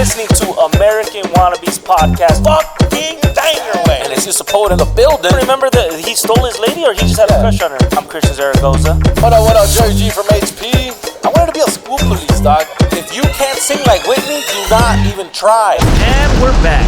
listening to American Wannabes podcast. Fucking dang way. And it's your support in the building. Remember that he stole his lady or he just had a crush on her? I'm Christian Zaragoza. What up, George G from HP. I wanted to be a school police, dog. If you can't sing like Whitney, do not even try. And we're back.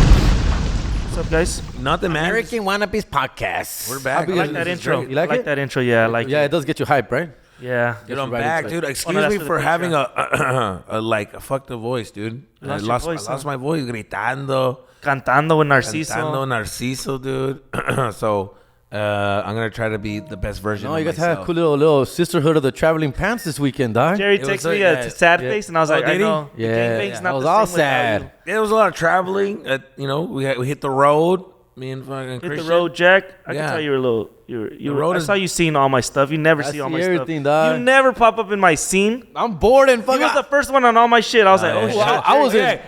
What's up, guys? Nothing, man. American Wannabes podcast. We're back. I like that intro. You like it? that intro, yeah. I like Yeah, it. it does get you hype, right? Yeah. Dude, I'm right back, into it. dude. Excuse that's me for the for having Patreon. a fucked up voice, dude. You lost your voice, I lost huh? my voice gritando. Cantando with Narciso. Cantando Narciso, dude. So, I'm going to try to be the best version No, of you guys myself. had a cool little sisterhood of the traveling pants this weekend, dog. Jerry It texted was me like a that. sad Yeah. face, and I was Oh, like, I did he? know. Yeah, Gangbang's that not was the all same without sad. you. There was a lot of traveling. We hit the road. Me and fucking Hit Christian. the road, Jack. I Yeah. can tell you were a little. The road I is- saw you seeing all my stuff. You never I see all see my everything, stuff. dog. You never pop up in my scene. I'm bored and He fucking. was the first one on all my shit. I was like, oh shit. I was in.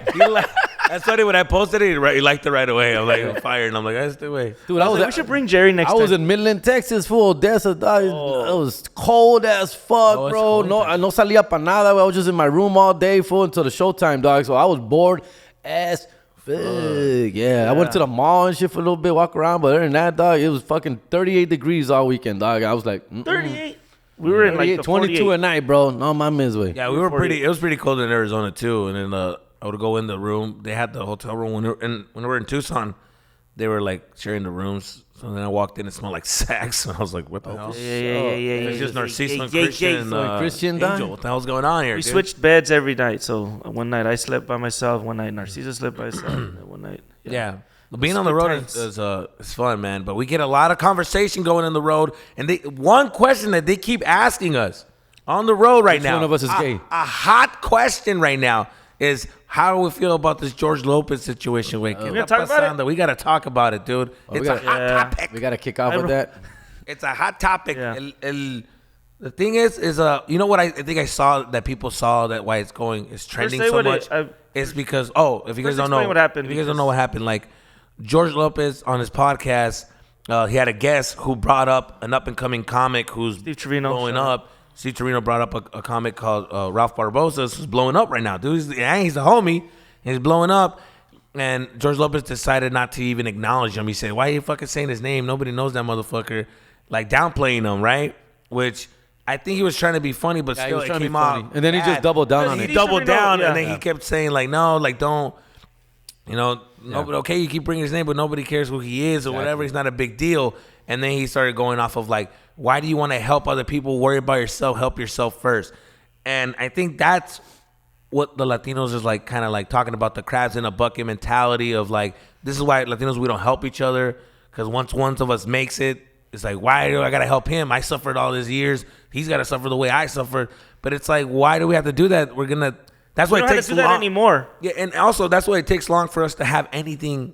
That's funny. When I posted it, he liked it right away. I'm like, I'm fired. And I'm like, that's the way. Dude, I was. We should bring Jerry next I time. was in Midland, Texas, full Odessa, dog. It was cold as fuck, Oh, it's bro. cold, No, I no salía para nada. I was just in my room all day, full until the showtime, dog. So I was bored as fuck. Yeah, I went to the mall and shit for a little bit, walk around. But other than that, dog, it was fucking 38 degrees all weekend, dog. I was like, 38. We were in like the 22 48. at night, bro. No, my way. Yeah, we were pretty. It was pretty cold in Arizona too. And then I would go in the room. They had the hotel room when we were in Tucson. They were like sharing the rooms. So then I walked in. It smelled like sex. And I was like, what the hell? Yeah. It's just Narciso and Christian. Christian, Angel. dog. What the hell's going on here? We dude? switched beds every night. So one night I slept by myself. One night Narciso slept by himself. And then one night. Yeah. Being on the road is fun, man. But we get a lot of conversation going in the road. And one question that they keep asking us on the road right now. Which one of us is gay? A hot question right now is how do we feel about this George Lopez situation? Wait, we gonna talk about it? We got to talk about it, dude. It's a hot topic. We got to kick off with that. It's a hot topic. Yeah. The thing is you know what I think I saw that people saw that why it's going is trending say so what much. It's because if you guys don't know explain what happened, if you guys don't because- know what happened, like George Lopez on his podcast, he had a guest who brought up an up and coming comic who's Steve Trevino, blowing up. Steve Trevino brought up a comic called Ralph Barbosa, who's blowing up right now, dude. He's a homie, and he's blowing up. And George Lopez decided not to even acknowledge him. He said, "Why are you fucking saying his name? Nobody knows that motherfucker." Like downplaying him, right? Which I think he was trying to be funny, but Yeah, he still was it trying to be came funny. out And then he just bad. doubled down on He it. doubled Trevino, down, yeah. and then he kept saying like, "No, like don't." Nobody, okay, you keep bringing his name, but nobody cares who he is or whatever. He's not a big deal. And then he started going off of like, why do you want to help other people? Worry about yourself. Help yourself first. And I think that's what the Latinos is like, kind of like talking about the crabs in a bucket mentality of like, this is why Latinos, we don't help each other. Because once one of us makes it, it's like, why do I got to help him? I suffered all these years. He's got to suffer the way I suffered. But it's like, why do we have to do that? That's why We it don't have takes to do that long anymore. Yeah, and also that's why it takes long for us to have anything,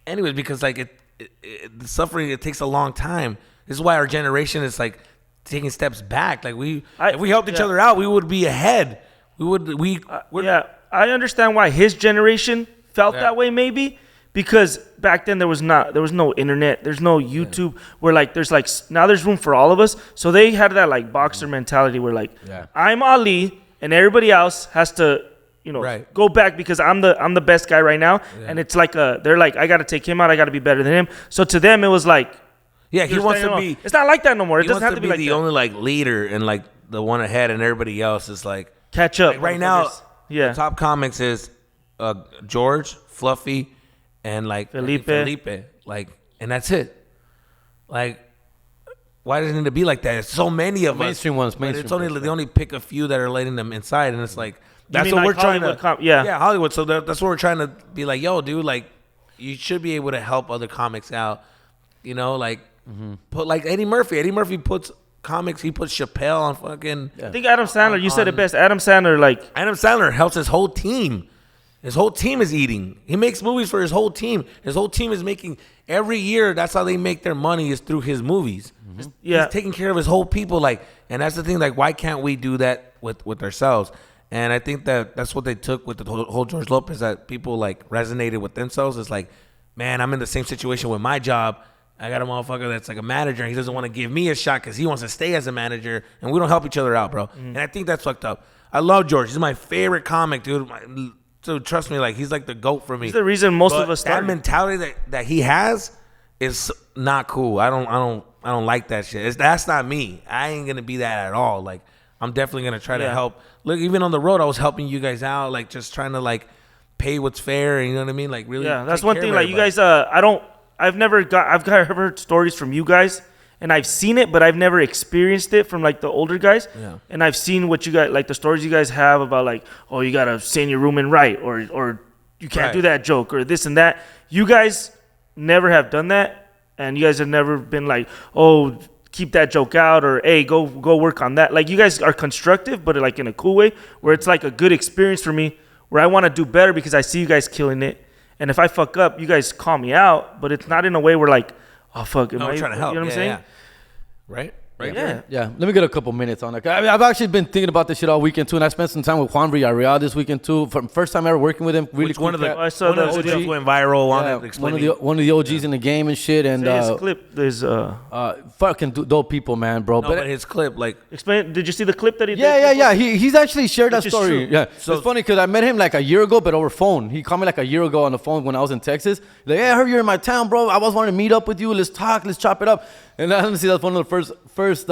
anyways, because like the suffering, it takes a long time. This is why our generation is like taking steps back. Like if we helped each other out, we would be ahead. I understand why his generation felt that way, maybe because back then there was no internet, there's no YouTube. Where like there's like now there's room for all of us. So they had that like boxer mentality where like I'm Ali and everybody else has to go back because I'm the best guy right now. And it's like they're like, I got to take him out. I got to be better than him. So to them it was like, he wants to be. It's not like that no more. It He doesn't wants have to be like the that. only like leader and like the one ahead, and everybody else is like Catch up. Like right now, the top comics is George, Fluffy, and like Felipe, like, and that's it. Like, why does it need to be like that? It's so many of Mainstream us. ones, But mainstream it's only ones, they only pick a few that are letting them inside, and it's like that's mean what like we're trying to. Hollywood Hollywood. So that's what we're trying to be like. Yo, dude, like you should be able to help other comics out. Like put like Eddie Murphy. Eddie Murphy puts comics. He puts Chappelle on fucking. I think Adam Sandler. You said it best. Adam Sandler helps his whole team. His whole team is eating. He makes movies for his whole team. His whole team is making every year. That's how they make their money is through his movies. Yeah, he's taking care of his whole people. Like, and that's the thing. Like, why can't we do that with ourselves? And I think that's what they took with the whole George Lopez. That people like resonated with themselves. It's like, man, I'm in the same situation with my job. I got a motherfucker that's like a manager. And he doesn't want to give me a shot because he wants to stay as a manager, and we don't help each other out, bro. And I think that's fucked up. I love George. He's my favorite comic, dude. so trust me, like he's like the GOAT for me. He's the reason most But of us that started. mentality that he has is not cool. I don't like that shit. That's not me. I ain't gonna be that at all. Like I'm definitely gonna try to help. Look, even on the road, I was helping you guys out, like just trying to like pay what's fair. You know what I mean? Like really. Yeah, that's take one care thing. of Like you everybody. guys, I've heard stories from you guys, and I've seen it, but I've never experienced it from like the older guys. Yeah. And I've seen what you guys, like the stories you guys have about like, oh, you gotta stay in your room and write, or you can't Right. do that joke, or this and that. You guys never have done that, and you guys have never been like, oh, keep that joke out, or hey, go work on that. Like you guys are constructive, but like in a cool way, where it's like a good experience for me, where I want to do better because I see you guys killing it. And if I fuck up, you guys call me out, but it's not in a way where like, oh fuck, am No, I we're trying to help. You know what I'm Yeah, saying? yeah. Right. Right. Yeah. Yeah, let me get a couple minutes on that. I mean, I've actually been thinking about this shit all weekend too, and I spent some time with Juan Villarreal this weekend too. From first time ever working with him, really Which cool one of the cat. I saw one of the the video. videos went viral on Yeah, it one explaining. of the OGs in the game and shit, and His clip is fucking dope people, man, bro. No, but his clip, like, explain. Did you see the clip that he did? Yeah. He's actually shared that Which is story. true. Yeah, So- it's funny because I met him like a year ago, but over phone. He called me like a year ago on the phone when I was in Texas. Like, hey, I heard you're in my town, bro. I was wanting to meet up with you. Let's talk. Let's chop it up. And honestly, that's one of the first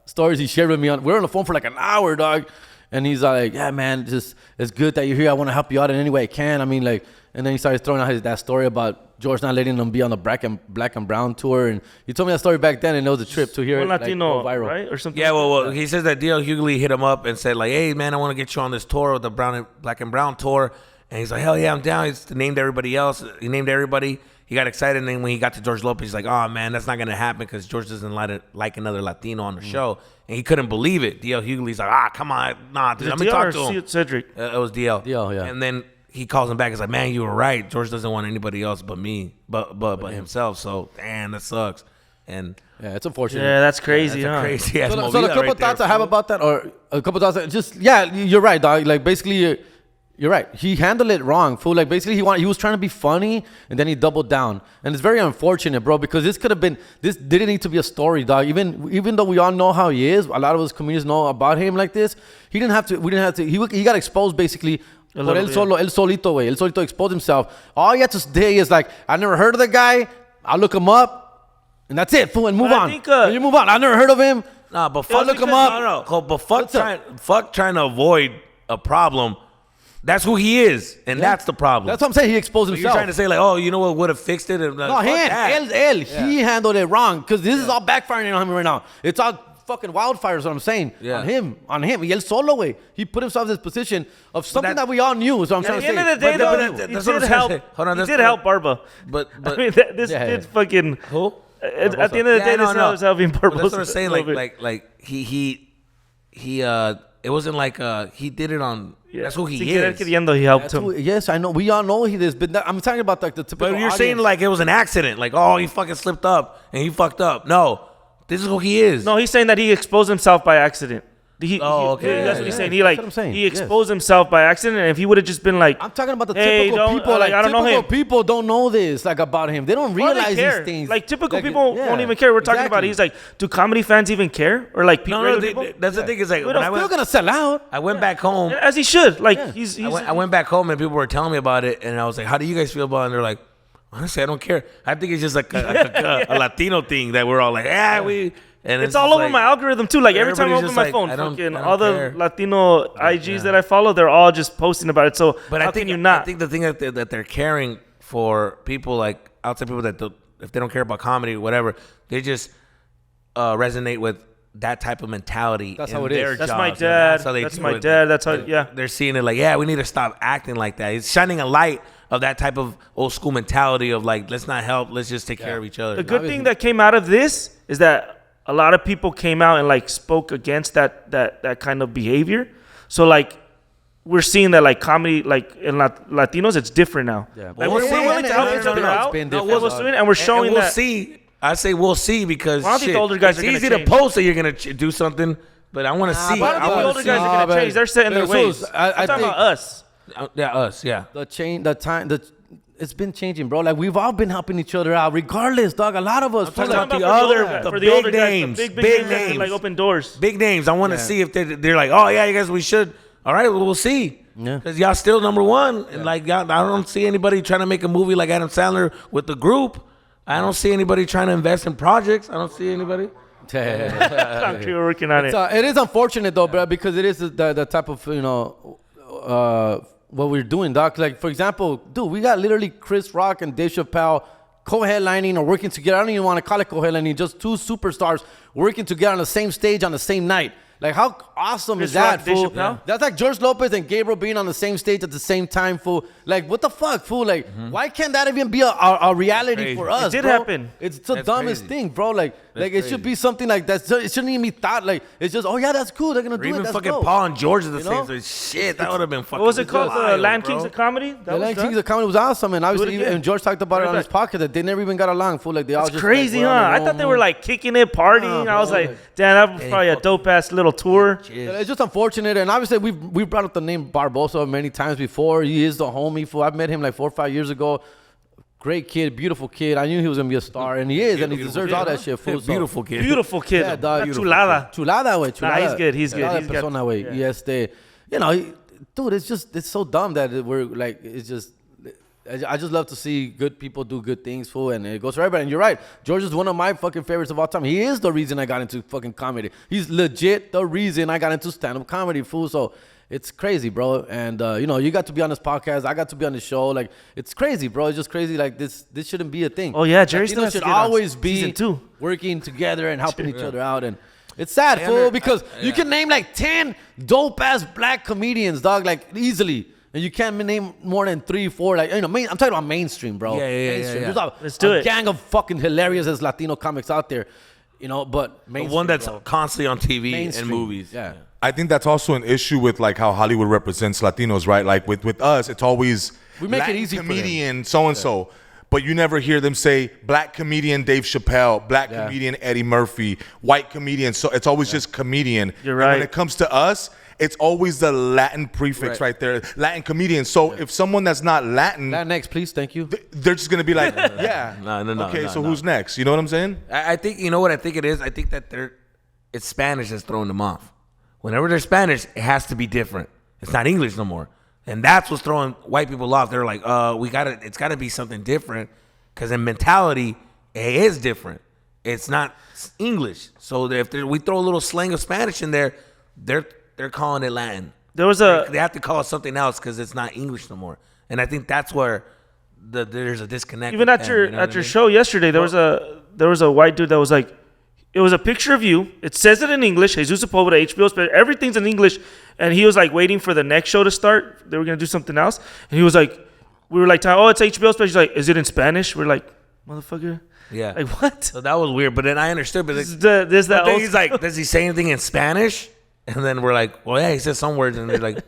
stories he shared with me. We were on the phone for like an hour, dog. And he's like, yeah, man, just it's good that you're here. I want to help you out in any way I can. I mean, like, and then he started throwing out that story about George not letting them be on the black and brown tour. And he told me that story back then, and it was a trip to hear One it like, Latino, go viral. right, or something. yeah, like well, he says that D.L. Hughley hit him up and said, like, hey, man, I want to get you on this tour with the black and brown tour. And he's like, hell yeah, I'm down. He's named everybody else. He named everybody. He got excited, and then when he got to George Lopez, he's like, oh, man, that's not going to happen because George doesn't like another Latino on the show. And he couldn't believe it. D.L. Hughley's like, come on. Nah, dude, that. let me talk to DL or him. Cedric. It was DL. DL, yeah. And then he calls him back. He's like, man, you were right. George doesn't want anybody else but me, but himself. So, damn, that sucks. And Yeah, it's unfortunate. Yeah, that's crazy. that's a huh? crazy ass So, movie. so the couple thoughts I have about that, or a couple thoughts, you're right, dog. Like basically, you're right. He handled it wrong, fool. Like basically, he was trying to be funny, and then he doubled down, and it's very unfortunate, bro. Because this didn't need to be a story, dog. Even though we all know how he is, a lot of us comedians know about him like this. He didn't have to. We didn't have to. He got exposed basically. Por little él bit. solo, él solito, güey. Él solito exposed himself. All you have to say is like, I never heard of the guy. I'll look him up, and that's it, fool. And move But I on. think, and you move on. I never heard of him. Nah, but was fuck look him because- up. No, but fuck What's up? trying to avoid a problem. That's who he is, and that's the problem. That's what I'm saying. He exposed So himself. you're trying to say like, oh, you know what would have fixed it? And like, No, fuck him. that. He handled it wrong because this is all backfiring on him right now. It's all fucking wildfires, what I'm saying. Yeah. On him. Y él solo, güey. He put himself in this position of something that- that we all knew. Is what I'm At trying the to say. end of the day, But though, that's he what did I'm help. saying. Hold on, He that's did not- help Barba. But I mean, this Yeah. did fucking. who? At the end of the day, this was helping But Barbosa. that's what I'm saying. a little bit. Like he it wasn't like he did it on. Yeah. That's who he Sin querer is. queriendo, he helped That's him. who- yes, I know. We all know he is. But I'm talking about like the typical But you're saying audience. like it was an accident. Like, oh, he fucking slipped up and he fucked up. No, this is who he is. No, he's saying that he exposed himself by accident. Okay. That's what he's saying. He That's what I'm saying. he exposed himself by accident, and if he would have just been like, I'm talking about the Hey, typical don't- people. like, Like I don't know typical him. people don't know this like about him. They don't Or realize they care. these things. Like typical Like, people yeah, won't even care. We're talking about. exactly. He's like, do comedy fans even care? Or like people? no, people? that's the thing. Is like We when don't I Still went, gonna sell out. I went back home. As he should. Like Yeah. he's I went back home and people were telling me about it, and I was like, "How do you guys feel about it?" And they're like, "Honestly, I don't care. I think it's just like a Latino thing that we're all like, we." And It's all over my algorithm too. Like every time I everybody's open just my like, phone, I don't fucking all the care. Latino IGs that I follow, they're all just posting about it. So But how I think can you not? I think the thing that they're caring for people like outside people that if they don't care about comedy or whatever, they just resonate with that type of mentality. That's in how it is. their That's jobs, my and dad. how they That's do my it. dad. That's how. Yeah. They're seeing it like, we need to stop acting like that. It's shining a light of that type of old school mentality of like, let's not help, let's just take care of each other. The good thing that came out of this is that a lot of people came out and like spoke against that kind of behavior. So like we're seeing that like comedy, like in Latinos, it's different now. Yeah. Like, we're willing to help each other out. It's been No, different. we're doing it, and we're showing and we'll that. see. I say we'll see because I don't think shit, the older guys it's are gonna easy change. to post that you're gonna do something, but I want to see. But I don't think the wanna older see. guys are gonna change. They're set in their ways. I I'm talking think about us. Us, yeah. it's been changing, bro. Like we've all been helping each other out, regardless, dog. A lot of us. talking Like, about the for other- guys, the for big guys, names, the big big names that can, names. like open doors. Big names. I want to see if they're like, oh yeah, you guys, we should. all right, well, we'll see. Yeah. Because y'all still number one. And like, y'all, I don't see anybody trying to make a movie like Adam Sandler with the group. I don't see anybody trying to invest in projects. I don't see anybody. We're working on it. It is unfortunate though, bro, because it is the type of what we're doing, doc. Like for example, dude, we got literally Chris Rock and Dave Chappelle co-headlining or working together. I don't even want to call it co-headlining. Just two superstars working together on the same stage on the same night. Like, how awesome Chris is that, Rock, Dave fool? Chappelle? That's like George Lopez and Gabriel being on the same stage at the same time, fool. Like, what the fuck, fool? Like, why can't that even be a reality crazy. for us, It did bro? happen. It's the That's dumbest crazy. thing, bro. Like it should be something like that. It shouldn't even be thought. Like, it's just, oh, yeah, that's cool. They're going to Or do it. even That's fucking dope. Paul and George at the You same know? time. Shit, that would have been fucking What was it called? wild, Land bro. Kings of Comedy? The Land Kings of Comedy was awesome, and obviously, again. and George talked about it on Right his podcast that they never even got along, fool. Like, they all It's just crazy, like, were huh? on their I own thought they were move. like kicking it, partying. I was bro. like, damn, that was probably a dope ass little tour. Yeah, it's just unfortunate, and obviously we've brought up the name Barbosa many times before. He is the homie. Fool. I've met him like 4 or 5 years ago. Great kid, beautiful kid. I knew he was gonna be a star, and he is, and he deserves all that shit. Fool. So- Beautiful kid. Beautiful kid. Yeah, dog. Una chulada. Chulada, güey. Chulada. Nah, he's good, he's good, Chulada he's got- persona, güey. yeah. You know, dude, it's so dumb that we're like, it's just. I just love to see good people do good things, fool, and it goes for everybody. And you're right. George is one of my fucking favorites of all time. He is the reason I got into fucking comedy. He's legit the reason I got into stand-up comedy, fool. So it's crazy, bro. And, you know, you got to be on this podcast. I got to be on the show. Like, it's crazy, bro. It's just crazy. Like, this shouldn't be a thing. Oh, yeah, Jerry Latinos still has to should get on always be season 2. working together and helping each other out. And it's sad, fool, because you can name like 10 dope-ass black comedians, dog, like, easily. And you can't name more than 3, 4. Like, you know, I'm talking about mainstream, bro. Yeah. Mainstream. There's Let's do a it. gang of fucking hilarious as Latino comics out there, you know, but The mainstream, one that's bro. constantly on TV Mainstream. and movies. Yeah. I think that's also an issue with like how Hollywood represents Latinos, right? Like with us, it's always We make it Latin easy for them. comedian so and so, but you never hear them say black comedian Dave Chappelle, black Yeah. comedian Eddie Murphy, white comedian. So it's always just comedian. You're And right. when it comes to us, it's always the Latin prefix right there, Latin comedian. So if someone that's not Latin, That next, please. Thank you. they're just gonna be like, yeah, No, okay, no, so no. who's next? You know what I'm saying? I think, you know what I think it is? I think that it's Spanish that's throwing them off. Whenever they're Spanish, it has to be different. It's not English no more. And that's what's throwing white people off. They're like, it's gotta be something different. Because in mentality, it is different. It's not English. So if we throw a little slang of Spanish in there, they're calling it Latin. There was They have to call it something else because it's not English no more. And I think that's where there's a disconnect. even with at them, your you know what I mean? show yesterday, there was a white dude that was like, it was a picture of you. It says it in English. Jesus Sepulveda, HBO special. Everything's in English. And he was like waiting for the next show to start. They were gonna do something else. And he was like, we were like, oh, it's HBO special. He's like, is it in Spanish? We're like, motherfucker. Yeah. Like what? So that was weird. But then I understood. But This is that then old he's like, does he say anything in Spanish? And then we're like, well, yeah, he said some words. And they're like,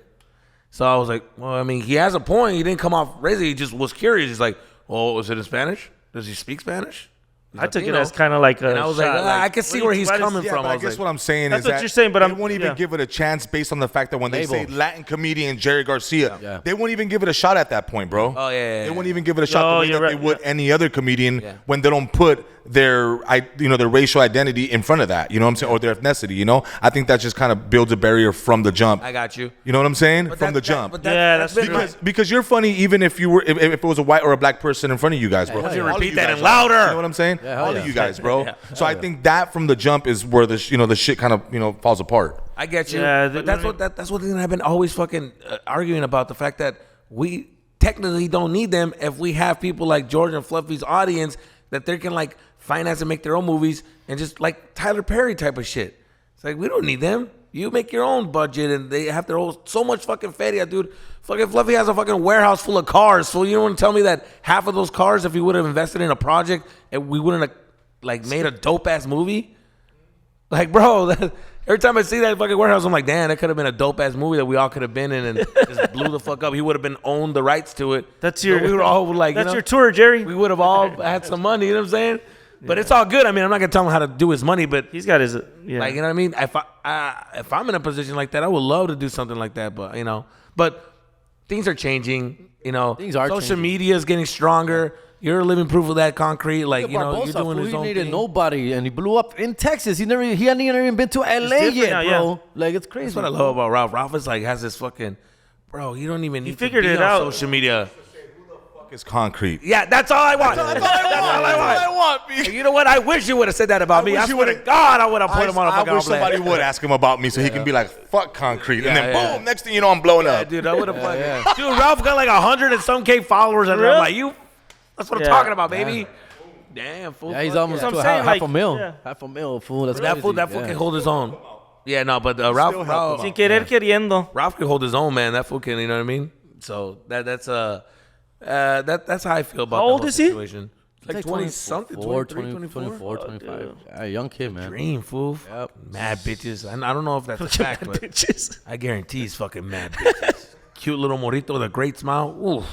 so I was like, well, I mean, he has a point. He didn't come off crazy. He just was curious. He's like, well, is it in Spanish? Does he speak Spanish? He's I took it Latino. as kind of like a And I was shot, like, I can see where he's coming Yeah, from. but I I was guess like, what I'm saying That's is what that you're saying, but they I'm- won't even yeah. give it a chance based on the fact that when they say Labels. Latin comedian Jerry Garcia, Yeah. they won't even give it a shot at that point, bro. Oh, yeah. They won't even give it a shot No, the way you're that they right, would yeah. any other comedian Yeah. when they don't put their racial identity in front of that. You know what I'm saying? Or their ethnicity. You know, I think that just kind of builds a barrier from the jump. I got you. You know what I'm saying? But From the that- jump. but Yeah, that's that's been true. because you're funny even if you were if it was a white or a black person in front of you guys, bro. hell yeah. All of Repeat you that guys and are. louder. You know what I'm saying? hell All yeah. of you guys, bro. Yeah. So I think that from the jump is where the shit kind of falls apart. I get you. Yeah, but that's what I've been always fucking arguing about, the fact that we technically don't need them if we have people like George and Fluffy's audience that they can like finance and make their own movies and just like Tyler Perry type of shit. It's like, we don't need them. You make your own budget and they have their own, so much fucking feria, dude. Fucking Fluffy has a fucking warehouse full of cars. So you don't want to tell me that half of those cars, if he would have invested in a project, and we wouldn't have like made a dope ass movie? Like, bro, every time I see that fucking warehouse, I'm like, damn, that could have been a dope ass movie that we all could have been in and just blew the fuck up. He would have been owned the rights to it. That's your. So we were all like, that's you know, your tour, Jerry. we would have all had some money. You know what I'm saying? But it's all good. I mean, I'm not gonna tell him how to do his money, but He's got his. Yeah. like, you know what I mean? If I'm in a position like that, I would love to do something like that. But but things are changing. You know, Things are social changing. media is getting stronger. You're a living proof of that concrete. Like, you know, Barbosa, you're doing fool, his he own needed thing. nobody, and he blew up in Texas. He hadn't even been to LA different yet, now, bro. yeah. Like, it's crazy. That's what I love about Ralph. Ralph is like, has this fucking, bro, you don't even need figured to be it on out. social media. It's concrete. Yeah, that's all I want. That's all I want. You know what? I wish you would have said that about me. I swear to God, I would have put him on a fucking I wish somebody would ask him about me so he can be like, fuck concrete. And then boom, next thing you know, I'm blowing up. Dude, I would have fucking. Dude, Ralph got like 100 and some K followers, and I'm like, that's what I'm talking about, baby. Damn, fool. Yeah, he's almost That's to what I'm saying, half a like, mil. yeah. Half a mil, fool. That's That fool can hold his own. Yeah, no, but Ralph Sin querer queriendo. Ralph can hold his own, man. That fool can, you know what I mean? So that's how I feel about How the old whole is he? situation. Like 20 something, 23, 24. 25. Yeah, young kid, man. Dream, fool. Yep. Mad bitches. I don't know if that's a fact, but Bitches. I guarantee he's fucking mad bitches. Cute little morito with a great smile. Ooh.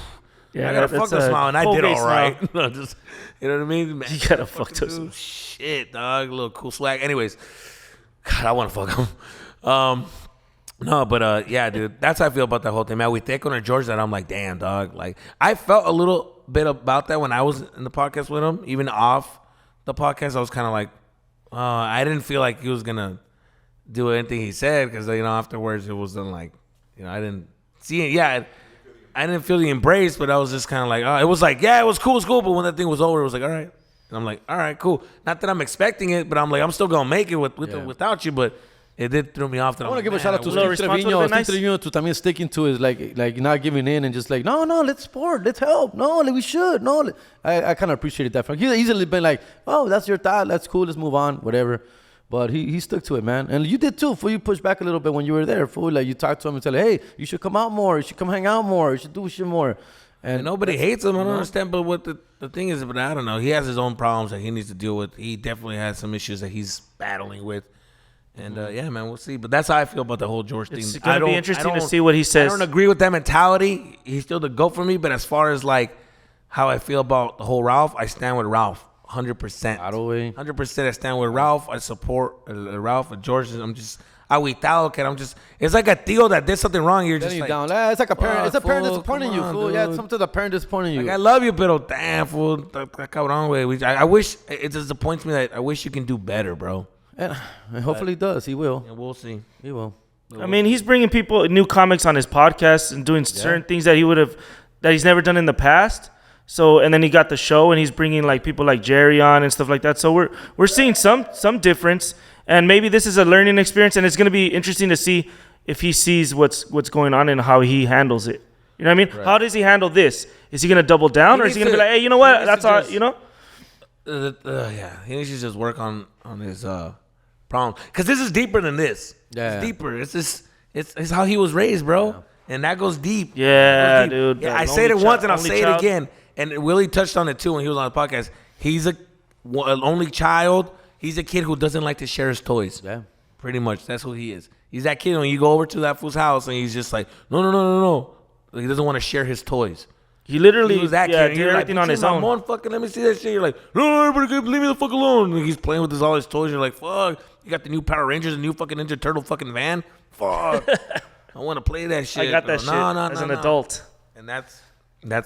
Yeah, I gotta that's fuck the a smile, and I did Colgate all right. No, just, you know what I mean? Man, You gotta fuck those. dude, shit, dog. A little cool swag. Anyways, God, I want to fuck him. No, but yeah, dude, that's how I feel about that whole thing, man. We take on George that I'm like, damn, dog. Like, I felt a little bit about that when I was in the podcast with him. Even off the podcast, I was kind of like, I didn't feel like he was gonna do anything he said because afterwards it wasn't like, I didn't see it. Yeah, I didn't feel the embrace, but I was just kind of like, it was like, yeah, it was cool. But when that thing was over, it was like, all right. And I'm like, all right, cool. Not that I'm expecting it, but I'm like, I'm still gonna make it without you, but. It did throw me off. I want to give a shout out to little Steve response would've been nice. Trevino to también sticking to his like not giving in and just like no, let's support, let's help, no, like, we should, no. I kind of appreciated that from him. He's easily been like, oh, that's your thought, that's cool, let's move on, whatever. But he stuck to it, man, and you did too. Fool, you pushed back a little bit when you were there. Fool, like you talked to him and said, hey, you should come out more, you should come hang out more, you should do shit more. And nobody hates him. I don't understand. But what the thing is, but I don't know. He has his own problems that he needs to deal with. He definitely has some issues that he's battling with. And yeah, man, we'll see. But that's how I feel about the whole George thing. It's gonna be interesting to see what he I says. don't agree with that mentality. He's still the GOAT for me. But as far as like how I feel about the whole Ralph, I stand with Ralph 100%. 100%. I stand with Ralph. I support Ralph and George. I'm just aguitado, kid. It's like a tío that did something wrong. You're just like, down. It's like a parent. It's a parent fool, disappointing you, come on, fool. Yeah, dude. sometimes a parent disappointing you. like, I love you, pero damn, fool. Cabrón, güey. I wish, it disappoints me that I wish you can do better, bro. And hopefully he does. He will. And we'll see. He will. I mean, he's bringing people new comics on his podcast and doing certain things that he's never done in the past. So, and then he got the show and he's bringing like people like Jerry on and stuff like that. So we're seeing some difference, and maybe this is a learning experience, and it's going to be interesting to see if he sees what's going on and how he handles it. You know what I mean? Right. How does he handle this? Is he going to double down, or is he going to be like, hey, you know what? That's all, you know? Yeah, he needs to just work on his problem, because this is deeper than this. Yeah, it's deeper. It's just it's how he was raised, bro, and that goes deep. Yeah, goes deep. dude. Yeah, I said it once and I'll say it again. And Willie touched on it too when he was on the podcast. He's an only child. He's a kid who doesn't like to share his toys. Yeah, pretty much. That's who he is. He's that kid when you go over to that fool's house and he's just like, no. He doesn't want to share his toys. He literally was that kid. did everything on his own. Fucking let me see that shit. You're like, no, everybody leave me the fuck alone. And he's playing with all his toys. You're like, fuck. You got the new Power Rangers, the new fucking Ninja Turtle fucking van. Fuck. I want to play that shit. I got that shit as an adult. And that's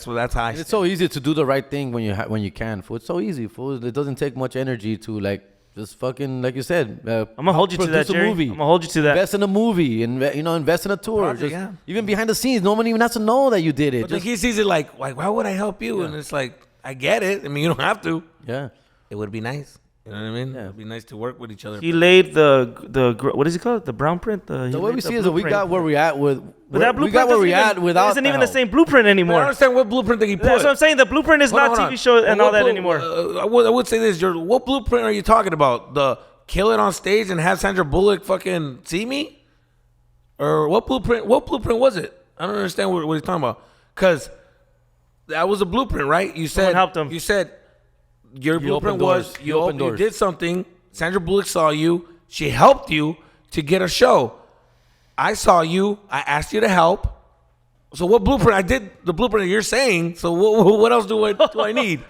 how I. It's so easy to do the right thing when you can. Fool. It's so easy. Fool. It doesn't take much energy to like just fucking, like you said. I'm gonna hold you to that, Jerry. Movie. I'm gonna hold you to that. Invest in a movie, and invest in a tour. Project, just, even behind the scenes, no one even has to know that you did it. But he sees it like, why would I help you? And it's like, I get it. I mean, you don't have to. Yeah, it would be nice. You know what I mean? Yeah. It'd be nice to work with each other. He laid the what is it called? The brown print. The way we see is that we got where we at with. But that blueprint we got where we at without. It isn't even the same blueprint anymore. I don't understand what blueprint that he put. That's what I'm saying. The blueprint is not TV show and all that anymore. I would say this, George. What blueprint are you talking about? The kill it on stage and have Sandra Bullock fucking see me? Or what blueprint? What blueprint was it? I don't understand what he's talking about. Because that was a blueprint, right? You said someone helped him. You said your blueprint was you did something. Sandra Bullock saw you. She helped you to get a show. I saw you. I asked you to help. So what blueprint? I did the blueprint that you're saying. So what else do I need?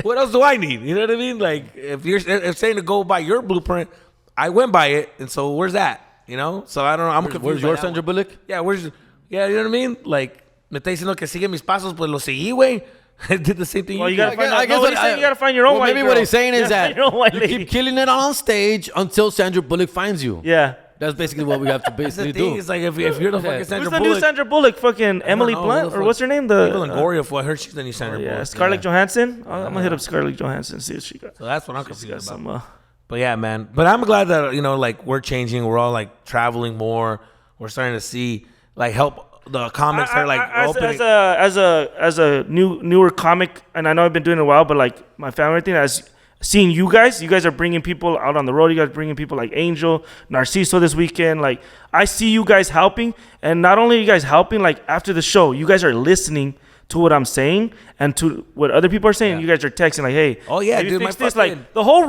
What else do I need? You know what I mean? Like if saying to go by your blueprint, I went by it, and so where's that? You know? So I don't know. I'm confused. Where's your Sandra Bullock? Yeah, you know what I mean? Like me está diciendo que sigue mis pasos, pues lo seguí, güey. did the same thing. Well, you you gotta did. find out. No, what he's saying, you gotta find your own white maybe girl. what he's saying You is gotta that find your own white you lady. keep killing it on stage until Sandra Bullock finds you. Yeah. That's basically what we have to That's the basically thing. do. It's like if you're the fucking Sandra Who's the Bullock. new Sandra Bullock? Fucking Emily know, Blunt? who the Or fuck- what's her name? Eva Longoria, for I heard she's the new Sandra Yeah, Bullock. Scarlett Johansson. I'm gonna hit up Scarlett Johansson, see what she got. So that's what I'm She's confused got about. some. But yeah, man. But I'm glad that like we're changing. We're all like traveling more. We're starting to see like help the comics are like opening. as a newer comic, and I know I've been doing it a while, but like my family thing, as seeing you guys are bringing people out on the road. You guys are bringing people like Angel, Narciso this weekend. Like I see you guys helping, and not only are you guys helping, like after the show, you guys are listening to what I'm saying and to what other people are saying. Yeah. You guys are texting like, "Hey, Oh, yeah, maybe dude, fix my this." fucking- Like the whole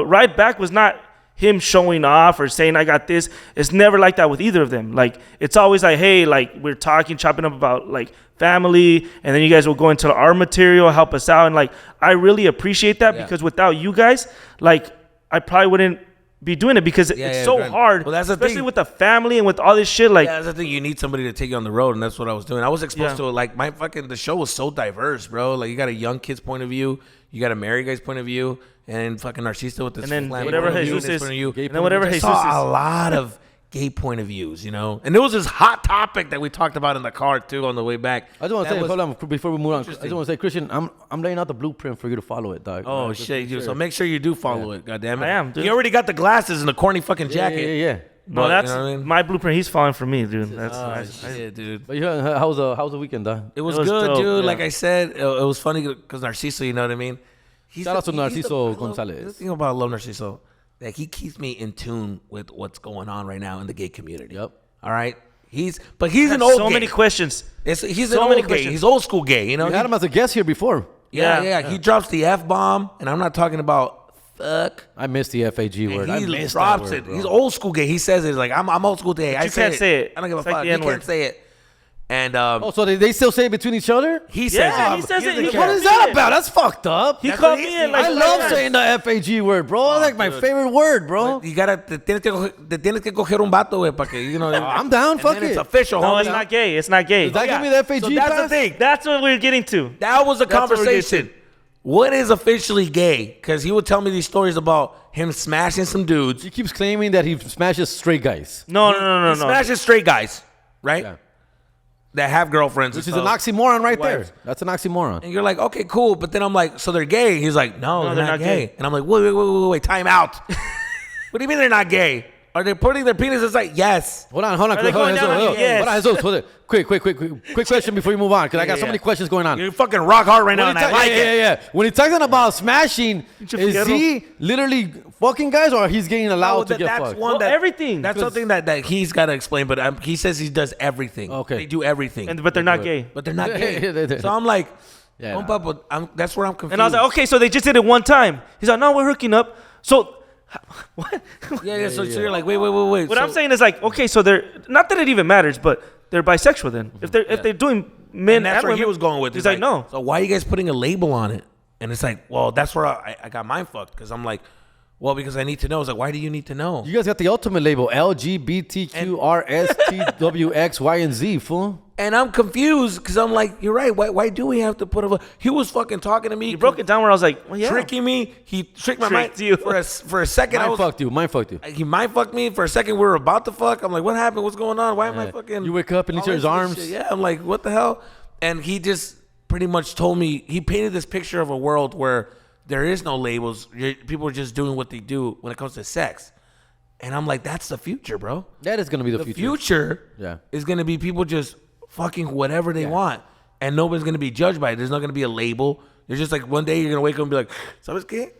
ride back was not him showing off or saying I got this. It's never like that with either of them. Like it's always like, hey, like we're talking, chopping up about like family, and then you guys will go into our material, help us out, and like I really appreciate that because without you guys, like I probably wouldn't be doing it because it's so Grant. hard. Well, that's the especially thing. with the family and with all this shit. Like Yeah, that's the thing. You need somebody to take you on the road, and that's what I was doing. I was exposed Yeah. to it. Like the show was so diverse, bro. Like you got a young kid's point of view, you got a married guy's point of view, and fucking Narciso with this. And then flaming whatever point of view, Jesus and this is- point of view. and then whatever I Jesus saw is. a lot of gay point of views, you know. And there was this hot topic that we talked about in the car too on the way back. I just want to That say, was- hold on, before we move on. I just interesting. want to say, Christian, I'm laying out the blueprint for you to follow it, dog. Oh Right, just shit! make Dude. sure. So make sure you do follow it. God damn it! I am, dude. You already got the glasses and the corny fucking Yeah, jacket. yeah. no, But, that's you know what I mean? my blueprint. He's falling for me, dude. That's Oh shit, dude. But yeah, how's the weekend, dog? It was, was good, dope, dude. yeah. Like I said, it was funny because Narciso, you know what I mean? Shout out to Narciso I love- Gonzalez. The thing about I love Narciso, that he keeps me in tune with what's going on right now in the gay community. Yep. All right? He's I an had old so gay. many questions. He's so an many old gay. questions. He's old school gay, you know? We had him as a guest here before. Yeah. He drops the F-bomb, and I'm not talking about fuck. I missed the FAG word. I He missed drops that word, it. bro. He's old school gay. He says it. He's like, I'm old school gay. I you can't say it. I don't give a It's like fuck. the You N-word. can't say it. And Oh, so they still say it between each other? he says Yeah, it. he says it. He What called is me that it. about? That's fucked up. He That's called what me he- in like I five love times. saying the FAG word, bro. That's like my favorite word, bro. You gotta, te tienes que coger un vato, güey, para que, you know. I'm down, and fuck then it's it. official, No, homie. it's not gay. It's not gay. Does that give me the FAG So that's the pass? thing. That's what we're getting to. That was a That's what we're getting conversation. What is officially gay? Because he would tell me these stories about him smashing some dudes. He keeps claiming that he smashes straight guys. No. He smashes straight guys, right? Yeah. That have girlfriends. Which and is an stuff. oxymoron right there. Wives. That's an oxymoron. And you're like, okay, cool. But then I'm like, so they're gay? He's like, no, they're not gay. gay. And I'm like, wait, time out. What do you mean they're not gay? Are they putting their penis inside? Yes. Hold on. Are they going down on you? Yes. Hold on. Quick question before you move on, because I got so Yeah. many questions going on. You're fucking rock hard right now, When and I like it. yeah. When he's talking about smashing, Pinche is fierro. he literally fucking guys, or he's getting allowed to get that's fucked? one Well, that everything. That's 'Cause- something that he's got to explain. But he says he does everything. Okay. They do everything, But they're not gay. but they're not gay. Yeah. So I'm like, Yeah, oh, nah. Papa, that's where I'm confused. And I was like, okay, so they just did it one time. He's like, no, we're hooking up. So, what? yeah. So you're like, wait. What So- I'm saying is like, okay, so they're not that it even matters, but they're bisexual then. If they're doing men and that's and where women, he was going with. He's It's like, no. So why are you guys putting a label on it? And it's like, well, that's where I got mine fucked because I'm like, well, because I need to know. It's like, why do you need to know? You guys got the ultimate label: LGBTQRSTWXY and Z. Fool. And I'm confused because I'm like, you're right. Why do we have to put a? He was fucking talking to me. He broke it down where I was like, well, yeah. Tricking me. He tricked my Tricked mind you. for a second. I Mine was, fucked you. Mine fucked you. he mind fucked me for a second. We were about to fuck. I'm like, what happened? What's going on? Why am I fucking? You wake up in each all other's this arms. shit? Yeah, I'm like, what the hell? And he just pretty much told me, he painted this picture of a world where there is no labels. People are just doing what they do when it comes to sex. And I'm like, that's the future, bro. That is gonna be the The future. future Yeah. is going to be people just fucking whatever they want. And nobody's going to be judged by it. There's not going to be a label. There's just like one day you're going to wake up and be like, ¿sabes qué?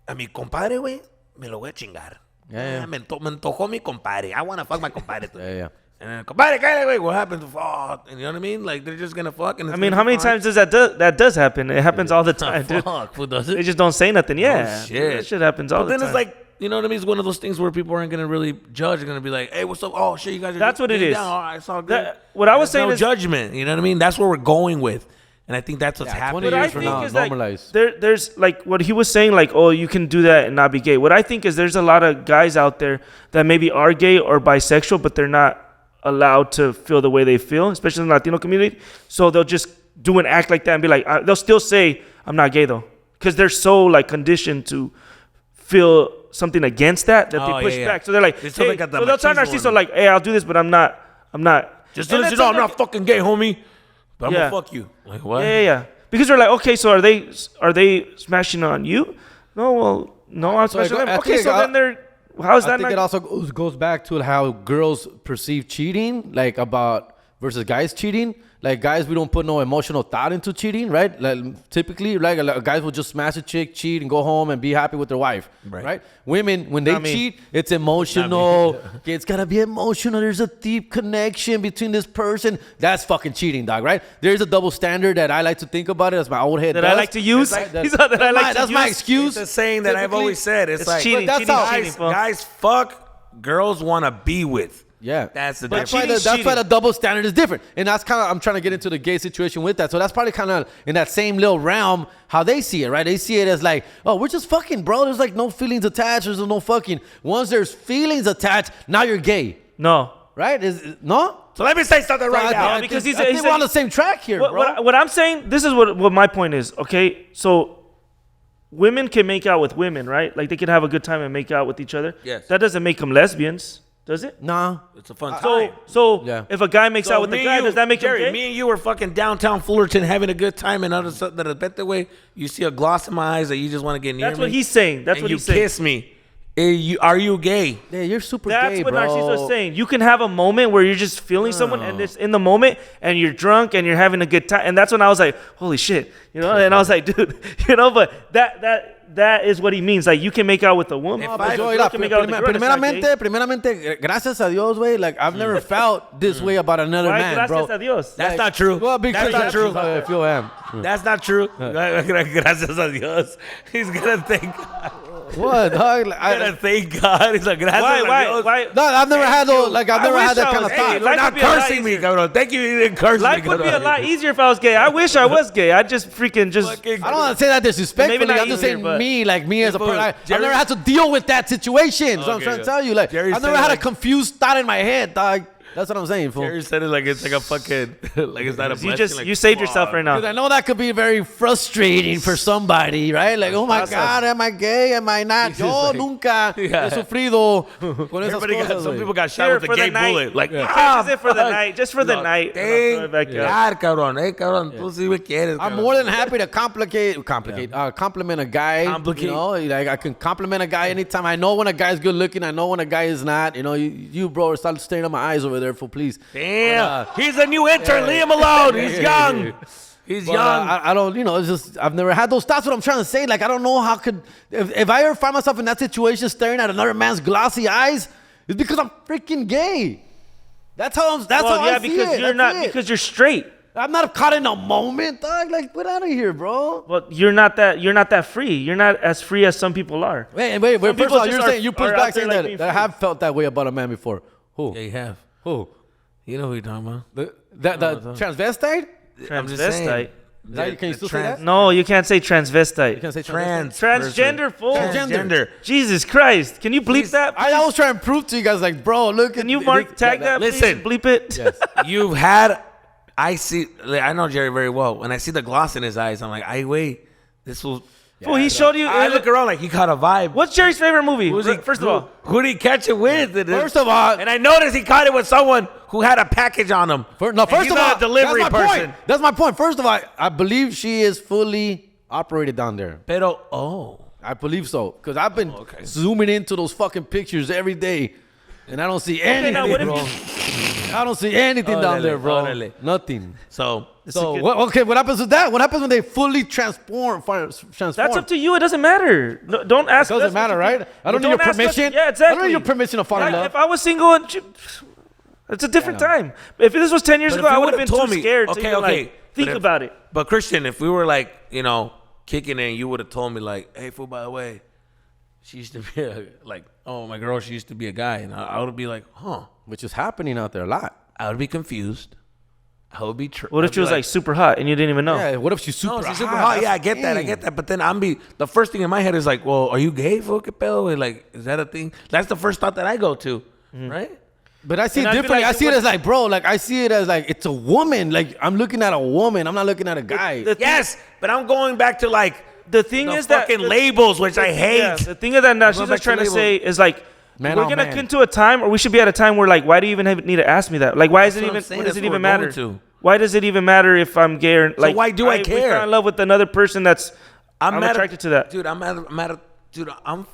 A mi compadre, güey, me lo voy a chingar. Yeah. Me antojó mi compadre. I want to fuck my compadre. Yeah. And then, compadre, cállate, güey. What happened to fuck? And you know what I mean? Like, they're just going to fuck. And I mean, how many times does that does happen? It happens all the time, dude. Fuck, who does They it? just don't say nothing. Yeah. shit. That shit happens all But the then time. it's like, you know what I mean? It's one of those things where people aren't going to really judge. They're going to be like, hey, what's up? Oh, shit, you guys are That's what it getting is. down. All right, it's all good. What I was There's saying no is judgment. You know what I mean? That's where we're going with. And I think that's what's happening. 20 What I years from think now, is like normalize. there's like what he was saying, like, oh, you can do that and not be gay. What I think is there's a lot of guys out there that maybe are gay or bisexual, but they're not allowed to feel the way they feel, especially in the Latino community. So they'll just do an act like that and be like, they'll still say, I'm not gay though. Because they're so like conditioned to feel something against that they push back. So they're like, hey, so they'll tell Narciso like, hey, I'll do this, but I'm not. Just to let you know, I'm not fucking gay, homie. But I'm gonna fuck you. Like what? Yeah. Because they're like, okay, so are they smashing on you? No, well, no, I'm smashing on them. Okay, so then they're. How is that? I think it also goes back to how girls perceive cheating, like about versus guys cheating. Like guys, we don't put no emotional thought into cheating, right? Like typically, like guys will just smash a chick, cheat, and go home and be happy with their wife, right? Women, when they cheat, it's emotional. Okay, it's gotta be emotional. There's a deep connection between this person. That's fucking cheating, dog, right? There's a double standard that I like to think about it. That's my old head. I like to use. That's my excuse. It's a saying that I've always said. It's like cheating. That's how guys fuck, girls want to be with. Yeah, that's the difference. difference. That's why the double standard is different, and that's kind of I'm trying to get into the gay situation with that. So that's probably kind of in that same little realm how they see it, right? They see it as like, oh, we're just fucking, bro. There's like no feelings attached. There's no fucking. Once there's feelings attached, now you're gay. No, right? No. So let me say something right now because I think we're on the same track here, bro. What I'm saying, this is what my point is. Okay, so women can make out with women, right? Like they can have a good time and make out with each other. Yes. That doesn't make them lesbians. Does it? Nah. It's a fun time. So if a guy makes out with a guy, does that make him gay? Me and you were fucking downtown Fullerton having a good time, and all of a sudden, I bet the way you see a gloss in my eyes that you just want to get near me. That's what he's saying. That's what he's saying. You kiss me. Are you gay? Yeah, you're super That's gay, what bro. Narciso is saying. You can have a moment where you're just feeling someone, and it's in the moment, and you're drunk, and you're having a good time. And that's when I was like, holy shit, you know. And I was like, dude, you know. But that is what he means. Like you can make out with a woman. Primeramente, gracias a Dios, güey. Like I've never felt this way about another man, bro. Gracias a Dios. That's not true. Well, because that's not true. I feel I am. That's not true. Gracias a Dios. He's gonna think. What, dog? He's gonna thank God. He's like, gracias a Dios. Why? No, I've never had those. Like I've never had that kind of thought. You're not cursing me, cabrón. Thank you. You didn't curse me. Life would be a lot easier if I was gay. I wish I was gay. I just freaking just. I don't want to say that disrespectfully. Maybe not I'm just saying easier, me, like me as a person. I've never had to deal with that situation. So I'm trying to tell you, like I've never had a confused thought in my head, dog. That's what I'm saying, fool. Jerry said it like it's like a fucking like it's not a blessing. You saved yourself right now. Because I know that could be very frustrating for somebody, right? Like, oh my God, am I gay? Am I not? Yo nunca he sufrido con esas cosas. Some people got shot with a gay bullet. Like, just for the night. Just for the night. Cabrón, cabrón. Tú sí me quieres. I'm more than happy to compliment a guy. You know, like I can compliment a guy anytime. I know when a guy's good looking. I know when a guy is not. You know, you bro, start staring at my eyes over there. For please. Damn, he's a new intern. Leave him alone. He's young. He's young. I don't, you know, it's just I've never had those thoughts. What I'm trying to say, like I don't know how could if I ever find myself in that situation, staring at another man's glossy eyes, it's because I'm freaking gay. That's how I see because it. You're not because you're straight. I'm not caught in a moment, dog. Like, get out of here, bro. Well, you're not that free. You're not as free as some people are. Wait. First of all, you're saying you push back saying that I have felt that way about a man before. Who? Yeah, you have. Who? You know who you're talking about? The transvestite? Transvestite. Can you still say that? No, you can't say transvestite. You can't say transgender, fool. Transgender. Jesus Christ. Can you bleep that? I always try and prove to you guys, like, bro, look. Can you tag that? Listen. Please? Bleep it. Yes. You've had, I know Jerry very well. When I see the gloss in his eyes, I'm like, wait, this will. Fool, he showed you. I look around like he caught a vibe. What's Jerry's favorite movie? First of all, who did he catch it with? First of all, and I noticed he caught it with someone who had a package on him. First of all, a delivery person. That's my point. First of all, I believe she is fully operated down there. I believe so because I've been zooming into those fucking pictures every day, and I don't see anything, bro. I don't see anything down there, bro. Nothing. So what happens with that? What happens when they fully transform? That's up to you. It doesn't matter. No, don't ask. It doesn't matter, right? I don't need your permission. Yeah, exactly. I don't need your permission to fall in love. If I was single, it's a different time. If this was 10 years ago, I would have been too scared to even, think about it. But Christian, if we were like, kicking in, you would have told me like, hey, fool, by the way, she used to be my girl, she used to be a guy. And I would be like, huh. Which is happening out there a lot. I would be confused. I would be What if she was like super hot and you didn't even know? Yeah, what if she's super hot? She's super hot. Yeah, I get that. But then the first thing in my head is like, well, are you gay, fool? Like, is that a thing? That's the first thought that I go to, right? But I see it And I feel differently. like I see it as like, bro, like I see it as like it's a woman. Like I'm looking at a woman. I'm not looking at a guy. Yes, but I'm going back to like The thing the is that fucking labels, which I hate. Yeah, the thing is that now she's back just to trying to labels. say is like Man we're on gonna man. get to a time, or we should be at a time where like, why do you even need to ask me that? Like, why is it what I'm even? saying. What does That's it what even we're matter? going to. Why does it even matter if I'm gay or like? why do I We care? fell in love with another person that's I'm mad attracted to that. dude. I'm mad. Dude, I'm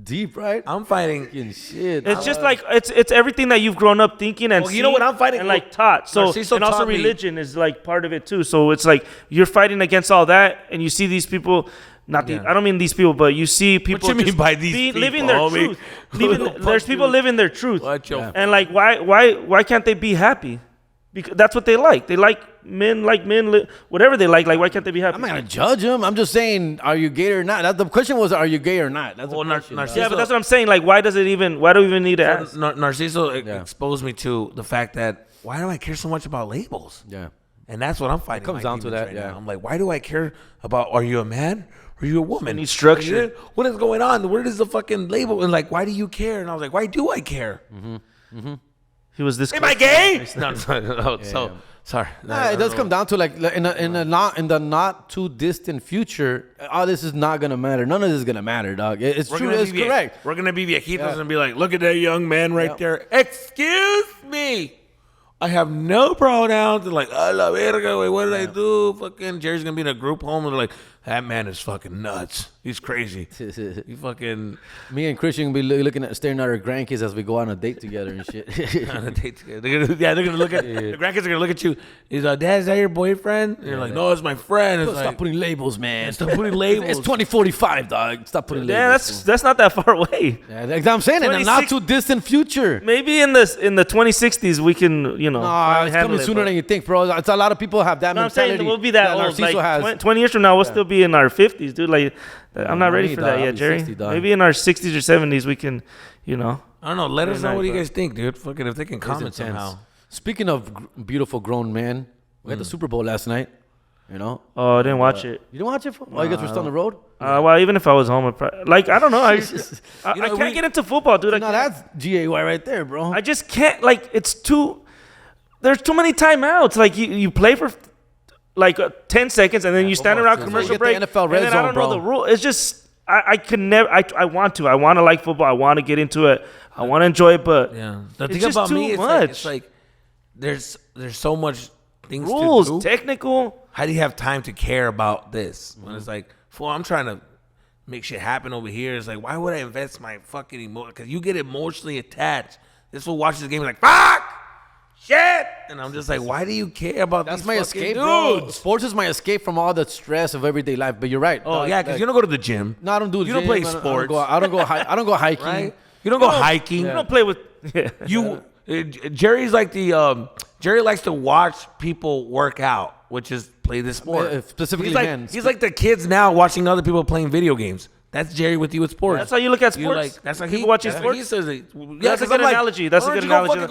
Deep, right? I'm fighting. Fucking shit. It's just like it's everything that you've grown up thinking and Well, you know what I'm fighting and for? like taught. So Narciso and also taught me- religion is like part of it too. So it's like you're fighting against all that, and you see these people. Not the, I don't mean these people, but you see people. you mean just by these people, living their homie? truth. There's people living their truth, What your- and like why can't they be happy? Because that's what they like. They like men, whatever they like. Like why can't they be happy? I'm not gonna judge him. I'm just saying, are you gay or not? The question was, are you gay or not? That's the Well, question. Narciso- yeah, but that's what I'm saying. Like why do we even need to ask? Narciso exposed me to the fact that why do I care so much about labels? Yeah. And that's what I'm fighting. comes my down to demons that, right yeah. now. I'm like, why do I care about? Are you a man? Are you a woman? need structure. What is going on? Where is the fucking label? And like, why do you care? And I was like, why do I care? He was this. Am I gay? No, so sorry. Nah, it does come down to like in the not too distant future. Oh, this is not gonna matter. None of this is gonna matter, dog. It's true. It's correct. We're gonna be viejitos Yeah. and be like, look at that young man right there. Excuse me. I have no pronouns. They're like, a la verga, güey, what did I do? Fucking Jerry's gonna be in a group home and they're like, that man is fucking nuts. He's crazy. He fucking Me and Christian will be looking at staring at our grandkids as we go on a date together and shit. on a date together. They're gonna look at the grandkids are gonna look at you. He's like, Dad, is that your boyfriend? And you're like, no, it's my friend. It's Stop like, putting labels, man. stop putting labels. It's 2045, dog. Stop putting Yeah, labels. that's not that far away. Yeah, that's what I'm saying. In a not 26 too distant future. Maybe in the 2060s we can Nah, probably it's handle coming it, sooner but- than you think, bro. It's a lot of people have that No, I'm mentality. saying we'll be that old. Narciso Like has. 20 years from now, we'll still be in our 50s, dude. Like, I'm not not ready me, for dog. that I'll yet, be Jerry. 60, dog. Maybe in our 60s or 70s we can, I don't know. Let us know what you but- guys think, dude. Fucking if they can It's comment intense. somehow. Speaking of beautiful grown men, we had the Super Bowl last night. You know, Oh, I didn't watch it. you didn't watch it? Oh, you guys were still on the road. Well, even if I was home, I don't know. I can't get into football, dude. No, that's GAY right there, bro. I just can't. Like, there's too many timeouts. Like, you play for like 10 seconds and then you stand around too. commercial You get the break. NFL red and then I zone, don't know bro. the rule. It's just I can never. I want to. I want to like football. I want to get into it. I want to enjoy it, but Yeah. The it's thing just about too me, much. it's like there's so much things rules, to do. technical. How do you have time to care about this when it's like, fool, I'm trying to make shit happen over here. It's like, why would I invest my fucking emotion? Because you get emotionally attached. This fool watches the game like, fuck, shit, and I'm just like, why do you care about That's these my fucking escape, bro. dudes? Sports is my escape from all the stress of everyday life. But you're right. Oh dog. yeah, because Like, you don't go to the gym. No, I don't do. You don't gym. play I don't sports. go- I don't go. I don't go hiking. Right? You don't go hiking. You don't play with. You Jerry's like Jerry likes to watch people work out, which is play the sport. Specifically he's like, men. He's like the kids now watching other people playing video games. That's Jerry with you with sports. That's how you look at You sports. like that's like people he, watching that's what sports. He says it. That's a 'cause good I'm like, analogy. That's why a don't good you analogy.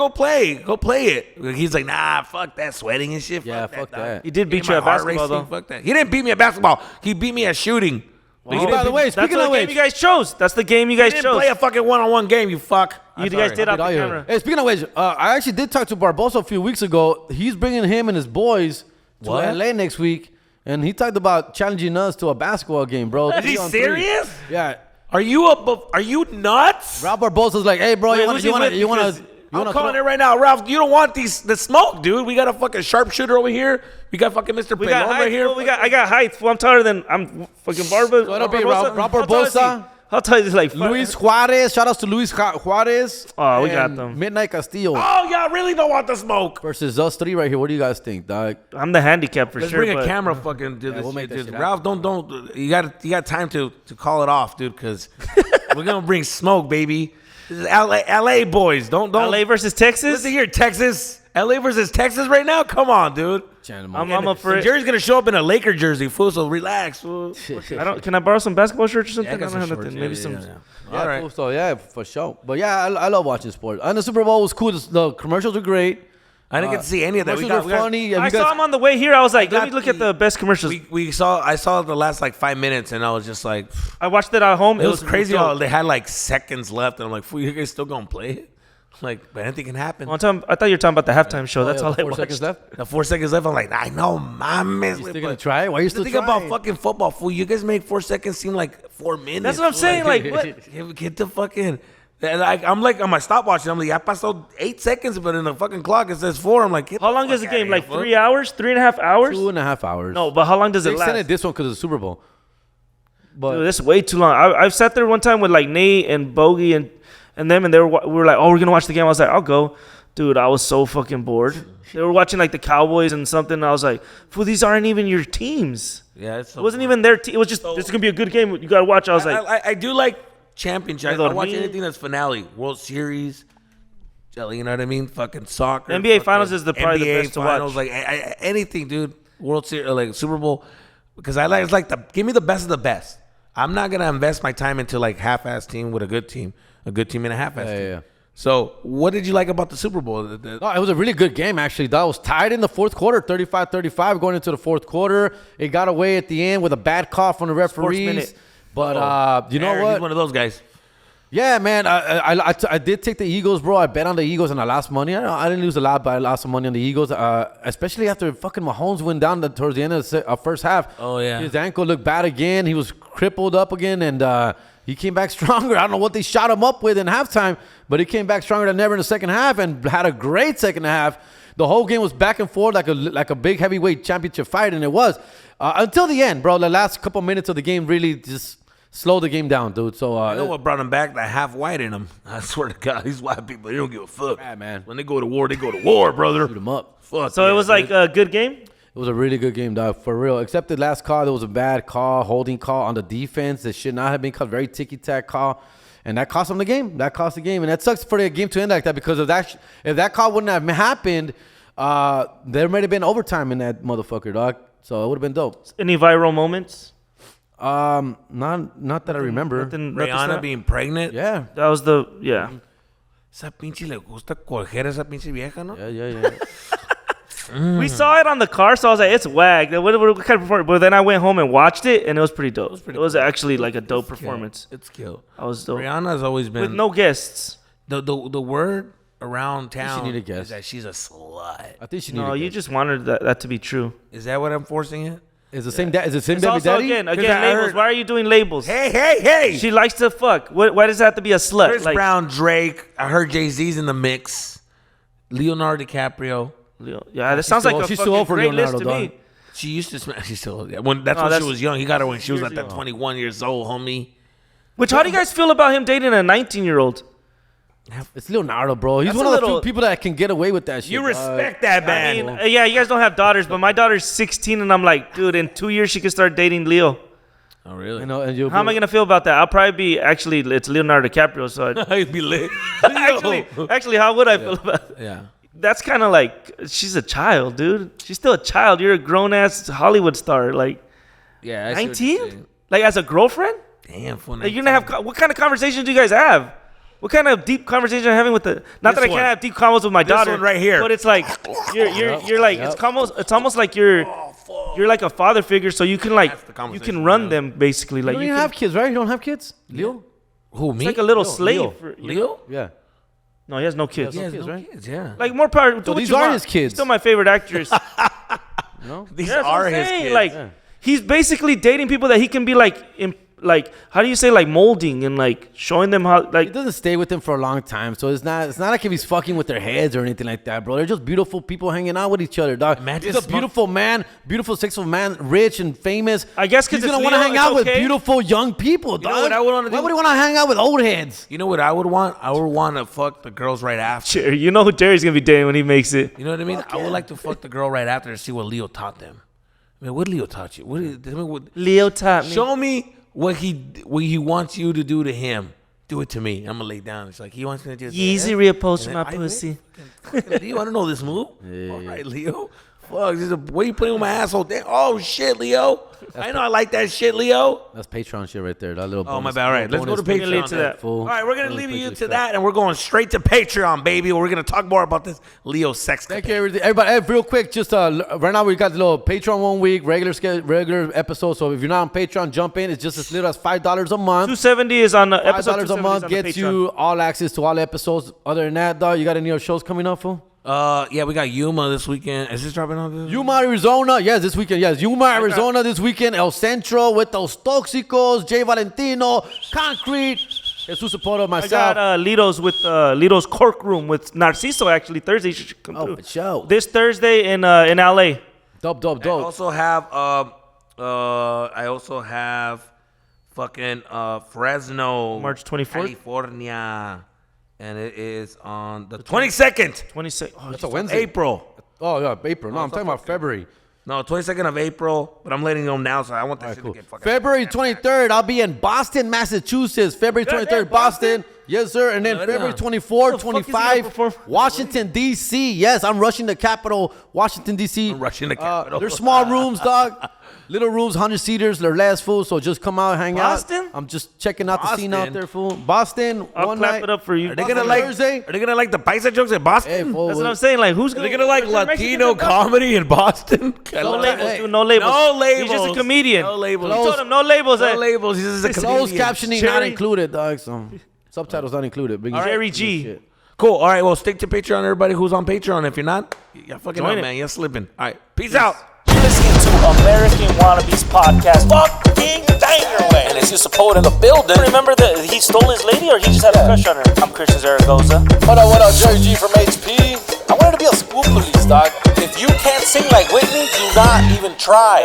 Go play it. He's like, nah, fuck that sweating and shit. Yeah, fuck fuck dog. that. He did beat Get you my at heart basketball, racing, though. Fuck that. He didn't beat me at basketball. He beat me at shooting. But he Oh, didn't by the beat- way, That's speaking the of game which, you guys chose. That's the game you guys he didn't chose. play a fucking one-on-one game. You fuck. You I'm guys sorry. did off the Oh, yeah. camera. Hey, speaking of which, I actually did talk to Barbosa a few weeks ago. He's bringing him and his boys to What? LA next week, and he talked about challenging us to a basketball game, bro. Is he 3-on-3. serious? Yeah. Are you nuts? Ralph Barbosa's like, hey, bro, Wait, you want who's he with? Because I'm calling it right now, Ralph. You don't want the smoke, dude. We got a fucking sharpshooter over here. We got fucking Mr. We got Pelon height, right here. fool. I got height. Fool. I'm taller than fucking Barbosa. So it'll be Ralph Barbosa, How tall is he? Like Luis Juarez. Shout outs to Luis Juarez. Oh, we got and them. Midnight Castillo Oh, y'all really don't want the smoke. versus us three right here. What do you guys think, dog? I'm the handicap for Let's sure. bring a but camera, fucking do this. we'll make shit, that dude. shit Ralph, don't. You got time to call it off, dude, because we're gonna bring smoke, baby. This is LA boys. Don't. LA versus Texas. Listen here, Texas. LA versus Texas right now. Come on, dude. I'm up for And it. Jerry's gonna show up in a Laker jersey, fool. So relax, fool. Can I borrow some basketball shirts or something? I got I some don't have shorts. nothing. Maybe Yeah, some. yeah. Yeah, All right. cool. So yeah, for sure. But yeah, I love watching sports. And the Super Bowl was cool. The commercials were great. I didn't get to see any of that. Commercials were funny. Have I you guys- saw him on the way here. I was like, let got me look at the best commercials. I saw the last like 5 minutes, and I was just like, I watched it at home. it was crazy dope. how they had like seconds left, and I'm like, fool, you guys still gonna play it? Like, but anything can happen. One time, I thought you were talking about the halftime show. That's all I 4 watched. seconds left. The 4 seconds left. I'm like, I know, mames. You still gonna try it? Why are you still Think trying? about fucking football, fool. You guys make 4 seconds seem like 4 minutes. That's what I'm saying. Like, what? Get the fucking. I'm like on my stopwatch. I'm like, I passed out 8 seconds, but in the fucking clock it says 4. I'm like, How long is the game? Like 3 hours? 3.5 hours? 2.5 hours. No, but how long does They it last? extended this one because of the Super Bowl. But Dude, this is way too long. I've sat there one time with like Nate and Bogey and them, and we were like, oh, we're gonna watch the game. I was like, I'll go. Dude, I was so fucking bored. They were watching like the Cowboys and something. And I was like, fool, these aren't even your teams. Yeah, It wasn't even their team. It was just, this is gonna be a good game. You gotta watch. I was like, I do like championship. I I watch dormí. anything that's finale, World Series. You know what I mean? Fucking soccer. NBA fucking Finals is probably the NBA best to Finals, watch. Like anything, dude. World Series, like Super Bowl, because it's like give me the best of the best. I'm not gonna invest my time into like half-ass team with a good team and a half-ass team. yeah. So, what did you like about the Super Bowl? no, it was a really good game, actually. That was tied in the fourth quarter, 35-35 going into the fourth quarter. It got away at the end with a bad call from the referees. Minute. But you know Aaron, what? He's one of those guys. Yeah, man. I did take the Eagles, bro. I bet on the Eagles and I lost money. I didn't lose a lot, but I lost some money on the Eagles. Especially after fucking Mahomes went down towards the end of the first half. Oh, yeah. His ankle looked bad again. He was crippled up again, and he came back stronger. I don't know what they shot him up with in halftime, but he came back stronger than ever in the second half and had a great second half. The whole game was back and forth like a big heavyweight championship fight, and it was. Until the end, bro. The last couple minutes of the game really just slowed the game down, dude. So I know what brought him back? That half white in him. I swear to God, these white people, they don't give a fuck. Yeah, man. When they go to war, brother. shoot him up. Fuck. so it was like a good game? It was a really good game, dog, for real. Except the last call, there was a bad call, holding call on the defense that should not have been called. Very ticky-tack call. And that cost them the game. That cost the game. And that sucks for the game to end like that because if that call wouldn't have happened, there might have been overtime in that motherfucker, dog. So it would have been dope. Any viral moments? Not that I remember. Nothing Rihanna snap? being pregnant. Yeah. That was the, yeah. Esa pinche le gusta coger esa pinche vieja, ¿no? Yeah. We saw it on the car, so I was like, it's whack. What kind of performance? But then I went home and watched it, and it was pretty dope. It was actually like a dope performance. It's cute. I was dope. Rihanna's always been With no guests. the word around town need a guess. is that she's a slut. I think she No, needed you just wanted that to be true. Is that what I'm forcing it? Is the same is the same It's baby also, daddy? again, I labels. heard- Why are you doing labels? Hey! She likes to fuck. Why does it have to be a slut? Chris Brown, Drake. I heard Jay-Z's in the mix. Leonardo DiCaprio. Yeah, that sounds like a she's fucking too old for great list Leonardo, to me. dog. She used to smash. She's still. Yeah, when that's No, when that's she was young. He got her when she was years at that ago. 21 years old, homie. Which, how do you guys feel about him dating a 19-year-old? It's Leonardo, bro. He's That's one a of the little- few people that can get away with that shit. You dog. respect that I man. mean, yeah, you guys don't have daughters, but my daughter's 16, and I'm like, dude, in 2 years she could start dating Leo. Oh really? You know, and you'll How am I gonna feel about that? I'll probably be it's Leonardo DiCaprio. So He'd be lit. actually, how would I feel about it? Yeah. That's kind of like she's a child, dude. She's still a child. You're a grown ass Hollywood star, like Yeah. I see what you're 19, saying. like as a girlfriend. Damn. For Like, you're gonna have what kind of conversations do you guys have? What kind of deep conversation are you having with the? Not that I This one. can't have deep convos with my daughter. one right here. But it's like you're like it's almost like you're like a father figure, so you can like That's the you conversation, can run yeah. them basically. You Like don't you even can, have kids, right? You don't have kids? Leo? Who me? it's like a little Leo, slave. Leo. For, Leo? Yeah. No, he has no kids. He He has has kids, no right? kids. Yeah. Like more power. Do So what these you are want. his kids. Still my favorite actress. These Yeah, that's what are I'm his saying. kids. Like he's basically dating people that he can be like like how do you say like molding and like showing them how He like doesn't stay with them for a long time, so it's not like if he's fucking with their heads or anything like that, bro. They're just beautiful people hanging out with each other, dog. Imagine He's a beautiful man, beautiful, successful man, rich and famous. I guess 'cause he's gonna it's want to Leo, hang it's out with okay. beautiful young people, dog. know what I would wanna Why do? would he want to hang out with old heads? You know what I would want? I would want to fuck the girls right after. Jerry, you know who Jerry's gonna be dating when he makes it. You know what I mean? I would like to fuck the girl right after to see what Leo taught them. I mean, what Leo taught you? Leo taught me. Show me what he wants you to do to him. Do it to me. I'm gonna lay down. It's like he wants me to just Yeezy yeah. reupholster And my then I pussy. fucking Leo, I don't know this move. All right, Leo. fuck? What are you playing with my asshole? Damn. Oh, shit, Leo. I know I like that shit, Leo. That's Patreon shit right there. That little. Oh, my bonus- bad. All right, let's go to bonus- Patreon. to that. Fool. All right, we're going to Bonus leave you Patreon to crap. that, and we're going straight to Patreon, baby. We're going to talk more about this Leo sex. Thank you, everybody. Hey, real quick, just right now we got the little Patreon 1 week, regular episode. So if you're not on Patreon, jump in. It's just as little as $5 a month. 270 is on the episode. $5 a 270 is month on the gets Patreon. you all access to all episodes. Other than that, dog, you got any other shows coming up, fool? Yeah, we got Yuma this weekend. Is this dropping on this? Yuma, Arizona. Yes, this weekend. Yes, Yuma, Arizona this weekend. El Centro with those Tóxicos, Jay Valentino, Concrete, Jesus Zapata, I myself. got Lito's with Lito's Cork Room with Narciso actually Thursday. You should come through. for sure. This Thursday in LA. Dope. I also have fucking Fresno, March 24th? California, and it is on the 22nd. 26. Oh, That's a Wednesday. April. Oh, yeah, April. No, I'm talking about February. No, 22nd of April, but I'm letting you know now, so I want that shit Cool. to get fucking. February 23rd, I'll be in Boston, Massachusetts. February 23rd, Boston. Yes, sir. And then Yeah, February yeah. 24, Where the fuck is he gonna 25, perform? Washington, D.C. Yes, I'm rushing the capital, Washington, D.C. Rushing the capital. They're small rooms, dog. Little rooms, 100 seaters. They're less, fool. So just come out, hang Boston? out. I'm just checking out the scene Boston? out there, fool. Boston, I'll one clap night. it up for you. Are they gonna like? Thursday? Are they gonna like the paisa jokes in Boston? Hey, fool. That's what I'm saying. Like, who's Are gonna? they gonna like is there Latino Mexicans in Boston? comedy in Boston? No Hey, labels, hey. dude. No labels. No labels. He's just a comedian. No labels. You told him no labels. No labels. He's just a Closed comedian. captioning not Cherry? included, dog. So subtitles not included. Big Jerry shit. G. Cool. All right. Well, stick to Patreon, everybody who's on Patreon. If you're not, you're fucking Join up, it. man. You're slipping. All right. Peace out. You're listening to American Wannabes podcast. Fucking dang way. And as you support in the building, remember that he stole his lady or he just had a crush on her? I'm Christian Zaragoza. What up, Jerry G from HP? I wanted to be a school police, dog. If you can't sing like Whitney, do not even try.